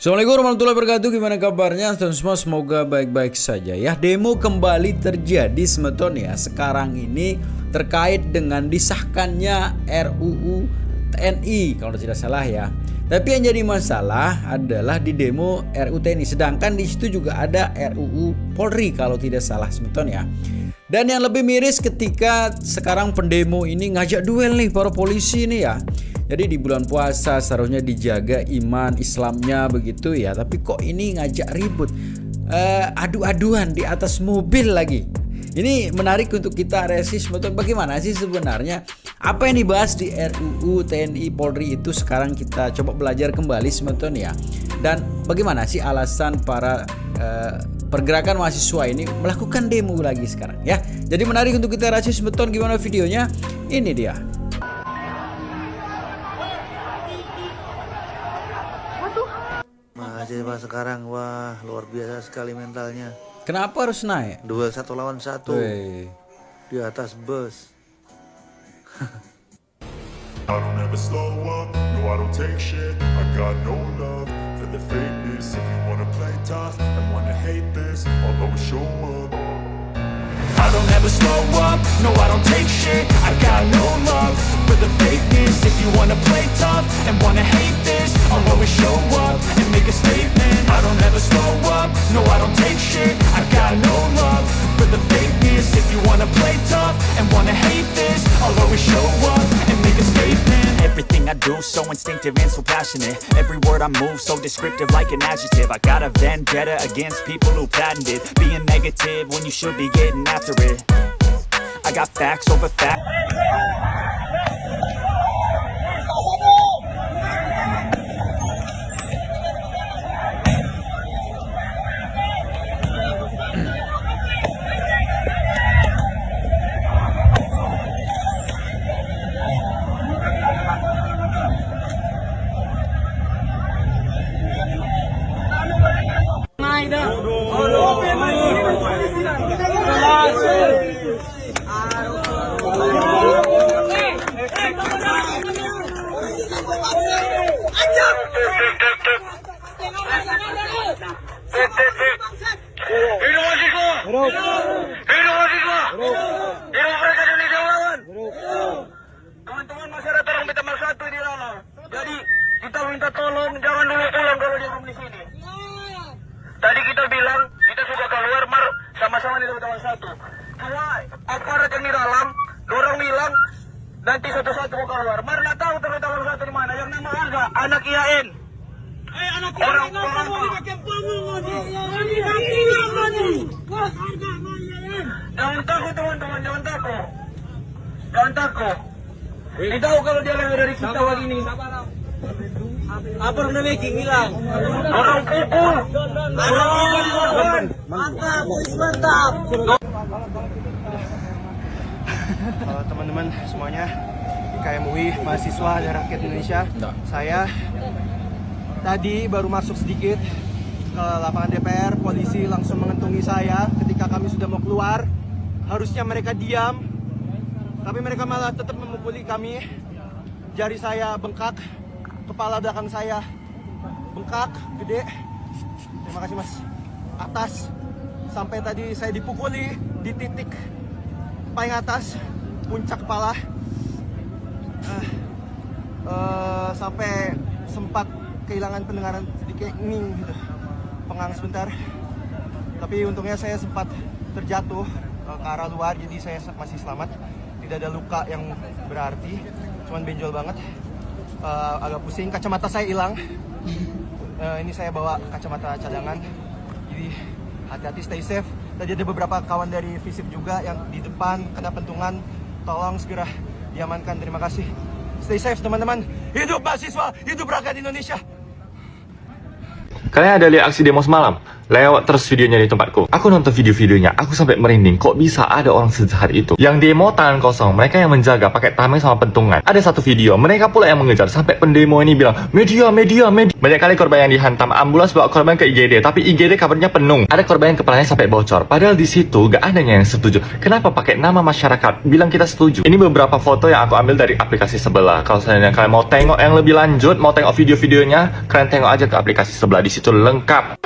Assalamualaikum warahmatullahi wabarakatuh. Gimana kabarnya teman-teman? Semoga baik-baik saja ya. Demo kembali terjadi semeton ya sekarang ini terkait dengan disahkannya RUU TNI kalau tidak salah ya. Tapi yang jadi masalah adalah di demo RUU TNI, sedangkan di situ juga ada RUU Polri kalau tidak salah semeton ya. Dan yang lebih miris ketika sekarang pendemo ini ngajak duel nih para polisi nih ya. Jadi di bulan puasa seharusnya dijaga iman Islamnya begitu ya. Tapi kok ini ngajak ribut, adu-aduan di atas mobil lagi. Ini menarik untuk kita resis betul. Bagaimana sih sebenarnya apa yang dibahas di RUU TNI Polri itu sekarang kita coba belajar kembali semeton ya. Dan bagaimana sih alasan para pergerakan mahasiswa ini melakukan demo lagi sekarang ya. Jadi menarik untuk kita resis betul. Gimana videonya? Ini dia. Mahasiswa sekarang wah luar biasa sekali mentalnya. Kenapa harus naik? Duel 1 lawan 1 di atas bus. I don't ever slow up, no I don't take shit. I got no love for the fakeness. If you wanna play tough and wanna hate this, I'll always show up. I don't ever slow up, no I don't take shit. I got no love for the fakeness. If you wanna play tough and wanna hate this, I'll always show up and make a statement. I don't ever slow up, no I don't take shit. I got no love for the fakeness. If you wanna play tough and wanna hate this, I'll always show up and make a statement. Everything I do so instinctive and so passionate. Every word I move so descriptive like an adjective. I got a vendetta against people who patented being negative when you should be getting after it. I got facts over facts. Teman-teman masyarakat orang Beta Mal 1 di dalam. Jadi kita minta tolong jangan dulu pulang kalau dia di sini. Tadi kita bilang kita sudah keluar mar sama-sama di Beta Mal 1. Cuma aparat yang di dalam dorong bilang nanti satu-satu mau keluar. Mar nggak tahu Beta Mal 1 di mana. Yang nama Arga, anak IAN. Orang jangan takut teman-teman, jangan takut. Jangan takut. Ini tahu kalau dia lewat dari kita begini. Apa yang making hilang? Orang pukul. Orang pukul. Mantap, mantap. Teman-teman semuanya, KMUI, mahasiswa dan rakyat Indonesia. Saya tadi baru masuk sedikit ke lapangan DPR, polisi langsung mengentungi saya ketika kami sudah mau keluar. Harusnya mereka diam, tapi mereka malah tetap memukuli kami. Jari saya bengkak, kepala belakang saya bengkak, gede. Terima kasih mas. Atas, sampai tadi saya dipukuli di titik paling atas, puncak kepala. Sampai sempat kehilangan pendengaran sedikit, nging gitu, pengang sebentar. Tapi untungnya saya sempat terjatuh ke arah luar, jadi saya masih selamat. Tidak ada luka yang berarti, cuman benjol banget. Agak pusing, kacamata saya hilang. Ini saya bawa kacamata cadangan. Jadi hati-hati, stay safe. Tadi ada beberapa kawan dari FISIP juga yang di depan kena pentungan. Tolong segera diamankan. Terima kasih. Stay safe teman-teman. Hidup mahasiswa, hidup rakyat Indonesia. Kalian ada lihat aksi demo semalam? Lewat terus videonya di tempatku. Aku nonton video-videonya, aku sampai merinding. Kok bisa ada orang sejahat itu? Yang demo tangan kosong, mereka yang menjaga pakai tameng sama pentungan. Ada satu video, mereka pula yang mengejar. Sampai pendemo ini bilang, media. Banyak kali korban yang dihantam. Ambulans bawa korban ke IGD, tapi IGD kabarnya penuh. Ada korban yang kepalanya sampai bocor. Padahal di situ gak adanya yang setuju. Kenapa pakai nama masyarakat? Bilang kita setuju. Ini beberapa foto yang aku ambil dari aplikasi sebelah. Kalau seandainya kalian mau tengok yang lebih lanjut, mau tengok video-videonya, kalian tengok aja ke aplikasi sebelah. Di situ lengkap.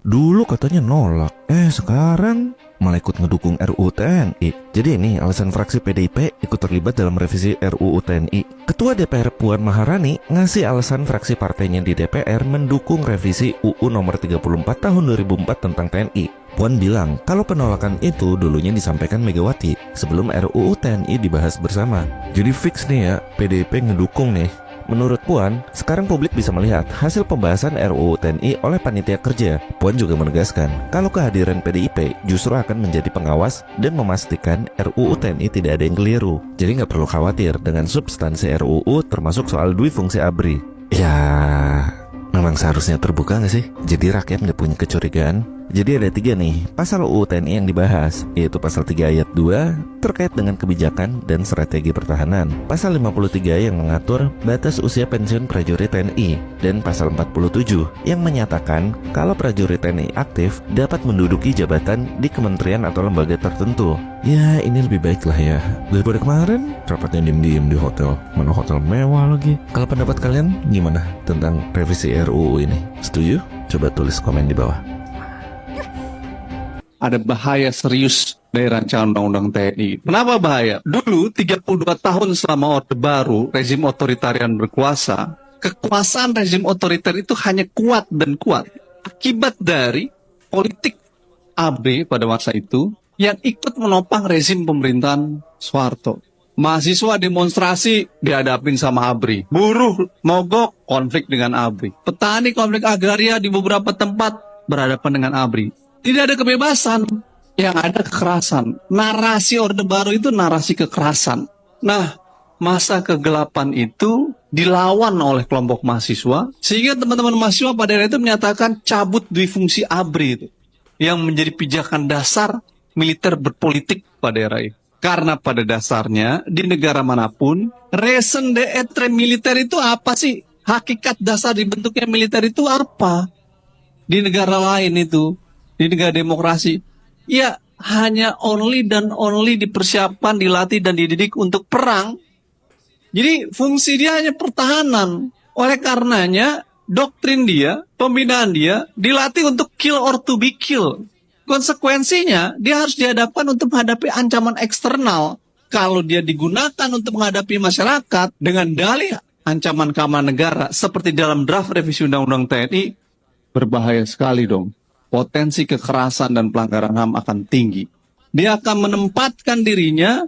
Dulu katanya nolak, sekarang malah ikut ngedukung RUU TNI. Jadi ini alasan fraksi PDIP ikut terlibat dalam revisi RUU TNI. Ketua DPR Puan Maharani ngasih alasan fraksi partainya di DPR mendukung revisi UU nomor 34 tahun 2004 tentang TNI. Puan bilang kalau penolakan itu dulunya disampaikan Megawati sebelum RUU TNI dibahas bersama. Jadi fix nih ya, PDIP ngedukung nih. Menurut Puan, sekarang publik bisa melihat hasil pembahasan RUU TNI oleh panitia kerja. Puan juga menegaskan kalau kehadiran PDIP justru akan menjadi pengawas dan memastikan RUU TNI tidak ada yang keliru. Jadi nggak perlu khawatir dengan substansi RUU termasuk soal duifungsi ABRI. Ya, memang seharusnya terbuka nggak sih? Jadi rakyat nggak punya kecurigaan. Jadi ada 3 nih pasal UU TNI yang dibahas, yaitu pasal 3 ayat 2 terkait dengan kebijakan dan strategi pertahanan, pasal 53 yang mengatur batas usia pensiun prajurit TNI, dan pasal 47 yang menyatakan kalau prajurit TNI aktif dapat menduduki jabatan di kementerian atau lembaga tertentu. Ya ini lebih baik lah ya daripada kemarin rapatnya diem-diem di hotel, mana hotel mewah lagi. Kalau pendapat kalian gimana tentang revisi RUU ini? Setuju? Coba tulis komen di bawah. Ada bahaya serius dari rancangan undang-undang TNI. Kenapa bahaya? Dulu 32 tahun selama Orde Baru, rezim otoritarian berkuasa, kekuasaan rezim otoriter itu hanya kuat dan kuat akibat dari politik ABRI pada masa itu yang ikut menopang rezim pemerintahan Soeharto. Mahasiswa demonstrasi dihadapin sama ABRI. Buruh mogok konflik dengan ABRI. Petani konflik agraria di beberapa tempat berhadapan dengan ABRI. Tidak ada kebebasan, yang ada kekerasan. Narasi Orde Baru itu narasi kekerasan. Nah, masa kegelapan itu dilawan oleh kelompok mahasiswa, sehingga teman-teman mahasiswa pada era itu menyatakan cabut duifungsi ABRI itu, yang menjadi pijakan dasar militer berpolitik pada era itu. Karena pada dasarnya, di negara manapun, raison d'être militer itu apa sih? Hakikat dasar dibentuknya militer itu apa? Di negara lain itu, di negara demokrasi, ya hanya only dan only dipersiapkan, dilatih dan dididik untuk perang. Jadi fungsi dia hanya pertahanan. Oleh karenanya doktrin dia, pembinaan dia dilatih untuk kill or to be killed. Konsekuensinya dia harus dihadapkan untuk menghadapi ancaman eksternal. Kalau dia digunakan untuk menghadapi masyarakat dengan dalih ancaman keamanan negara seperti dalam draft revisi Undang-Undang TNI, berbahaya sekali dong. Potensi kekerasan dan pelanggaran HAM akan tinggi. Dia akan menempatkan dirinya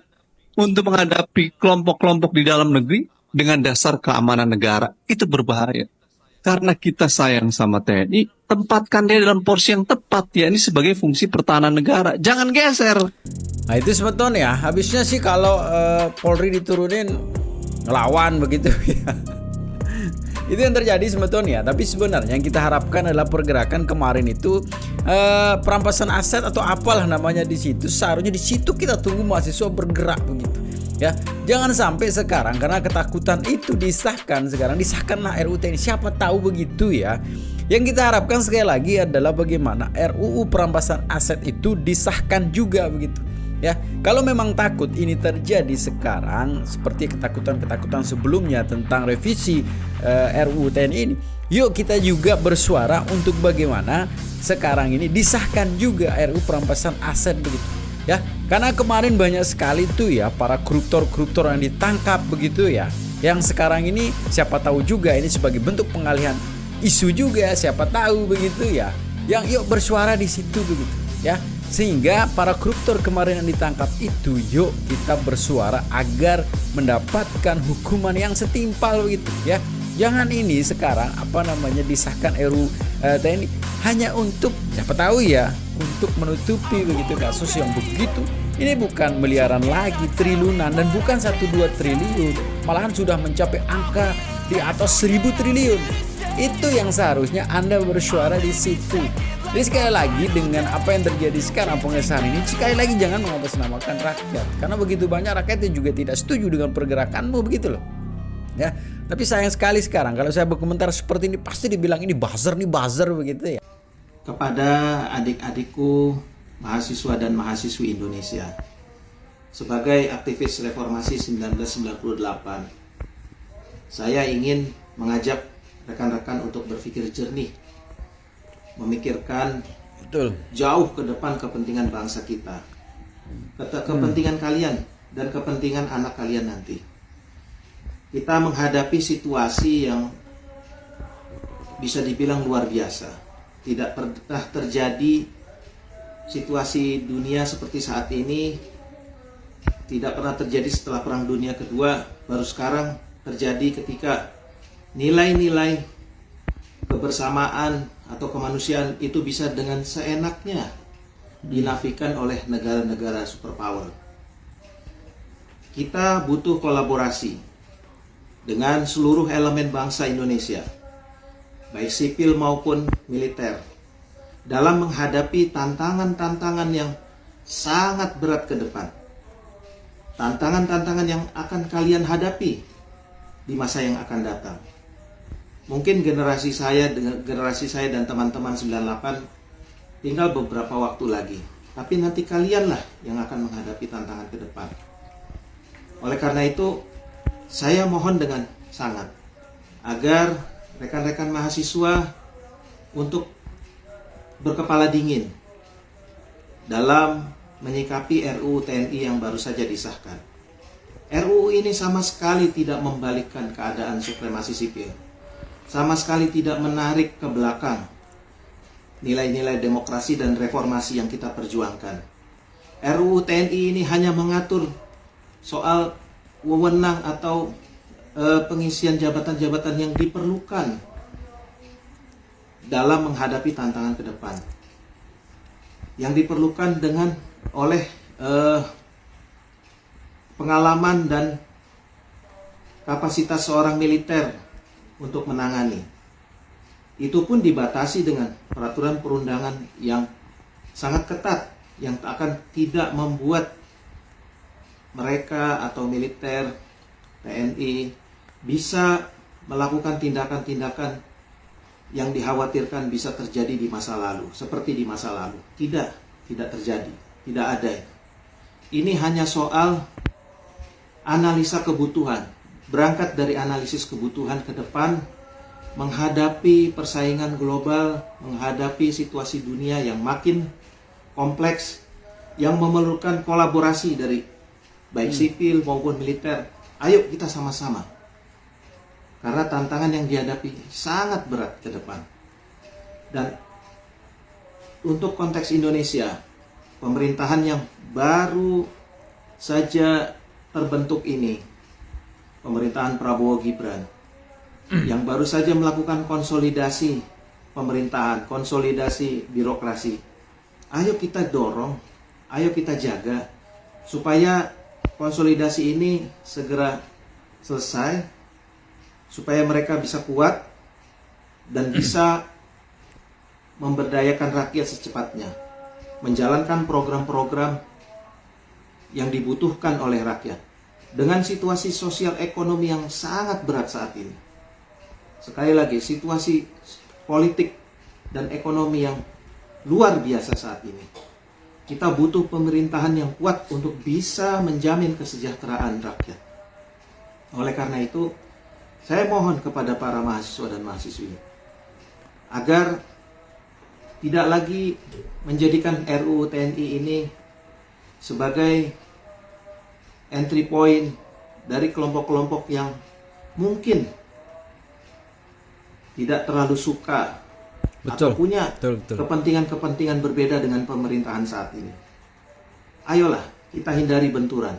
untuk menghadapi kelompok-kelompok di dalam negeri dengan dasar keamanan negara. Itu berbahaya. Karena kita sayang sama TNI, tempatkan dia dalam porsi yang tepat, ya ini sebagai fungsi pertahanan negara. Jangan geser. Nah itu sebetulnya habisnya sih kalau Polri diturunin ngelawan begitu ya. Itu yang terjadi sebetulnya. Tapi sebenarnya yang kita harapkan adalah pergerakan kemarin itu perampasan aset atau apalah namanya di situ. Seharusnya di situ kita tunggu mahasiswa bergerak begitu. Ya, jangan sampai sekarang karena ketakutan itu disahkan, sekarang disahkanlah RUU TNI. Siapa tahu begitu ya. Yang kita harapkan sekali lagi adalah bagaimana RUU perampasan aset itu disahkan juga begitu. Ya, kalau memang takut ini terjadi sekarang seperti ketakutan-ketakutan sebelumnya tentang revisi RUU TNI ini, yuk kita juga bersuara untuk bagaimana sekarang ini disahkan juga RUU perampasan aset begitu. Ya, karena kemarin banyak sekali tuh ya para koruptor-koruptor yang ditangkap begitu ya. Yang sekarang ini siapa tahu juga ini sebagai bentuk pengalihan isu juga, siapa tahu begitu ya. Yang yuk bersuara di situ begitu ya. Sehingga para koruptor kemarin yang ditangkap itu, yuk kita bersuara agar mendapatkan hukuman yang setimpal begitu ya. Jangan ini sekarang disahkan RUU TNI hanya untuk siapa tahu ya, untuk menutupi begitu kasus yang begitu. Ini bukan miliaran lagi, triliunan, dan bukan 1-2 triliun, malahan sudah mencapai angka di atas 1.000 triliun. Itu yang seharusnya Anda bersuara di situ. Jadi sekali lagi dengan apa yang terjadi sekarang pengesahan ini, sekali lagi jangan mengatasnamakan rakyat, karena begitu banyak rakyat yang juga tidak setuju dengan pergerakanmu begitu loh. Ya, tapi sayang sekali sekarang kalau saya berkomentar seperti ini pasti dibilang ini buzzer begitu ya. Kepada adik-adikku mahasiswa dan mahasiswi Indonesia, sebagai aktivis reformasi 1998, saya ingin mengajak rekan-rekan untuk berpikir jernih, memikirkan jauh ke depan kepentingan bangsa kita, kepentingan kalian dan kepentingan anak kalian nanti. Kita menghadapi situasi yang bisa dibilang luar biasa. Tidak pernah terjadi situasi dunia seperti saat ini, tidak pernah terjadi setelah Perang Dunia Kedua, baru sekarang terjadi ketika nilai-nilai kebersamaan atau kemanusiaan itu bisa dengan seenaknya dinafikan oleh negara-negara superpower. Kita butuh kolaborasi dengan seluruh elemen bangsa Indonesia, baik sipil maupun militer, dalam menghadapi tantangan-tantangan yang sangat berat ke depan. Tantangan-tantangan yang akan kalian hadapi di masa yang akan datang. Mungkin generasi saya dan teman-teman 98 tinggal beberapa waktu lagi, tapi nanti kalianlah yang akan menghadapi tantangan ke depan. Oleh karena itu, saya mohon dengan sangat agar rekan-rekan mahasiswa untuk berkepala dingin dalam menyikapi RUU TNI yang baru saja disahkan. RUU ini sama sekali tidak membalikkan keadaan supremasi sipil, sama sekali tidak menarik ke belakang nilai-nilai demokrasi dan reformasi yang kita perjuangkan. RUU TNI ini hanya mengatur soal wewenang atau pengisian jabatan-jabatan yang diperlukan dalam menghadapi tantangan ke depan, yang diperlukan oleh pengalaman dan kapasitas seorang militer untuk menangani. Itu pun dibatasi dengan peraturan perundangan yang sangat ketat, yang akan tidak membuat mereka atau militer, TNI bisa melakukan tindakan-tindakan yang dikhawatirkan bisa terjadi di masa lalu, seperti di masa lalu. Tidak terjadi, tidak ada. Ini hanya soal analisa kebutuhan, berangkat dari analisis kebutuhan ke depan, menghadapi persaingan global, menghadapi situasi dunia yang makin kompleks, yang memerlukan kolaborasi dari baik sipil maupun militer. Ayo kita sama-sama, karena tantangan yang dihadapi sangat berat ke depan. Dan untuk konteks Indonesia, pemerintahan yang baru saja terbentuk ini, pemerintahan Prabowo Gibran, yang baru saja melakukan konsolidasi pemerintahan, konsolidasi birokrasi. Ayo kita dorong, ayo kita jaga supaya konsolidasi ini segera selesai, supaya mereka bisa kuat dan bisa memberdayakan rakyat secepatnya, menjalankan program-program yang dibutuhkan oleh rakyat dengan situasi sosial ekonomi yang sangat berat saat ini. Sekali lagi, situasi politik dan ekonomi yang luar biasa saat ini. Kita butuh pemerintahan yang kuat untuk bisa menjamin kesejahteraan rakyat. Oleh karena itu, saya mohon kepada para mahasiswa dan mahasiswi agar tidak lagi menjadikan RUU TNI ini sebagai entry point dari kelompok-kelompok yang mungkin tidak terlalu suka atau punya betul. kepentingan-kepentingan berbeda dengan pemerintahan saat ini. Ayolah kita hindari benturan.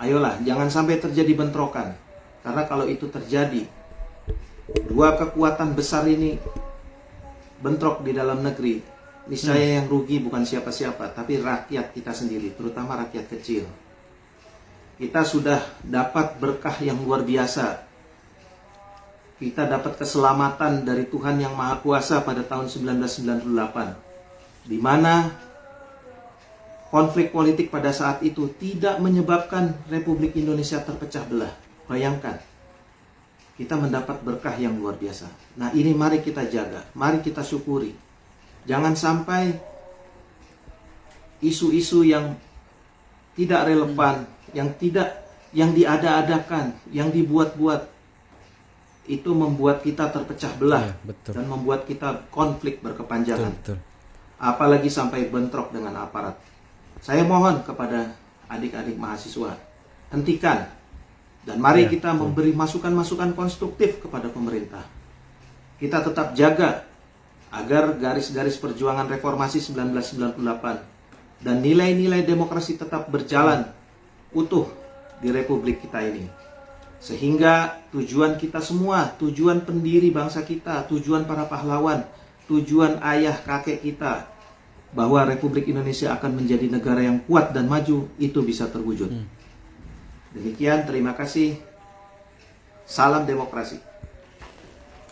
Ayolah jangan sampai terjadi bentrokan. Karena kalau itu terjadi, dua kekuatan besar ini bentrok di dalam negeri, niscaya yang rugi bukan siapa-siapa, tapi rakyat kita sendiri, terutama rakyat kecil. Kita sudah dapat berkah yang luar biasa. Kita dapat keselamatan dari Tuhan Yang Maha Kuasa pada tahun 1998, di mana konflik politik pada saat itu tidak menyebabkan Republik Indonesia terpecah belah. Bayangkan, kita mendapat berkah yang luar biasa. Nah ini mari kita jaga, mari kita syukuri. Jangan sampai isu-isu yang tidak relevan, yang diada-adakan, yang dibuat-buat, itu membuat kita terpecah belah dan membuat kita konflik berkepanjangan. Apalagi sampai bentrok dengan aparat. Saya mohon kepada adik-adik mahasiswa, hentikan dan mari kita memberi masukan-masukan konstruktif kepada pemerintah. Kita tetap jaga agar garis-garis perjuangan reformasi 1998 dan nilai-nilai demokrasi tetap berjalan utuh di Republik kita ini. Sehingga tujuan kita semua, tujuan pendiri bangsa kita, tujuan para pahlawan, tujuan ayah kakek kita, bahwa Republik Indonesia akan menjadi negara yang kuat dan maju, itu bisa terwujud. Demikian, terima kasih. Salam demokrasi.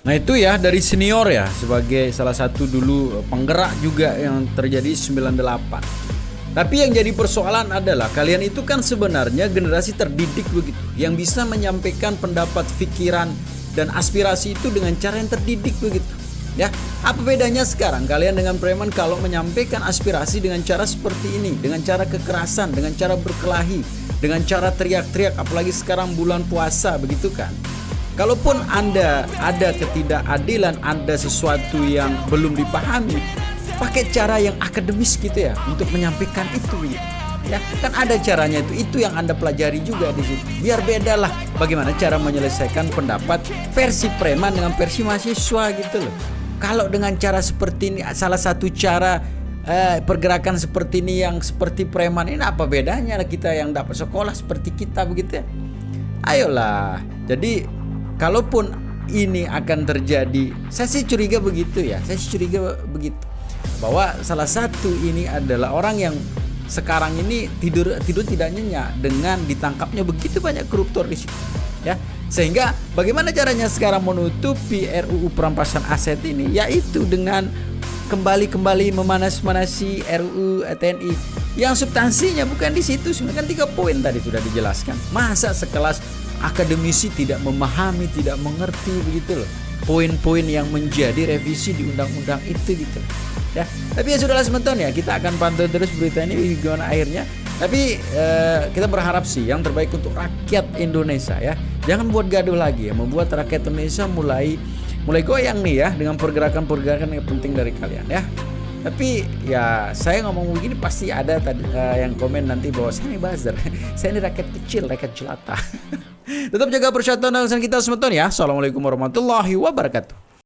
Nah itu ya dari senior ya, sebagai salah satu dulu penggerak juga yang terjadi 98. Tapi yang jadi persoalan adalah kalian itu kan sebenarnya generasi terdidik begitu, yang bisa menyampaikan pendapat, pikiran, dan aspirasi itu dengan cara yang terdidik begitu. Ya, apa bedanya sekarang kalian dengan preman kalau menyampaikan aspirasi dengan cara seperti ini, dengan cara kekerasan, dengan cara berkelahi, dengan cara teriak-teriak, apalagi sekarang bulan puasa begitu kan? Kalaupun Anda ada ketidakadilan, ada sesuatu yang belum dipahami, pakai cara yang akademis gitu ya untuk menyampaikan itu gitu. Ya, kan ada caranya itu yang Anda pelajari juga di situ. Biar bedalah bagaimana cara menyelesaikan pendapat versi preman dengan versi mahasiswa gitu loh. Kalau dengan cara seperti ini, salah satu cara pergerakan seperti ini yang seperti preman ini, apa bedanya kita yang dapat sekolah seperti kita begitu ya? Ayolah. Jadi kalaupun ini akan terjadi, saya sih curiga begitu ya. Saya sih curiga begitu. Bahwa salah satu ini adalah orang yang sekarang ini tidur tidak nyenyak dengan ditangkapnya begitu banyak koruptor di situ, ya. Sehingga bagaimana caranya sekarang menutupi RUU perampasan aset ini, yaitu dengan kembali memanas-manasi RUU TNI yang substansinya bukan di situ. Sebenarnya kan 3 poin tadi sudah dijelaskan. Masa sekelas akademisi tidak memahami, tidak mengerti begitu loh poin-poin yang menjadi revisi di undang-undang itu gitu. Ya, tapi ya sudahlah sementon ya, kita akan pantau terus berita ini gimana akhirnya. Tapi kita berharap sih yang terbaik untuk rakyat Indonesia ya. Jangan buat gaduh lagi ya, membuat rakyat Indonesia mulai goyang nih ya dengan pergerakan-pergerakan yang penting dari kalian ya. Tapi ya saya ngomong begini pasti ada tadi yang komen nanti bahwa saya ini buzzer. Saya ini rakyat kecil, rakyat jelata. Tetap jaga persatuan dan kita sementon ya. Assalamualaikum warahmatullahi wabarakatuh.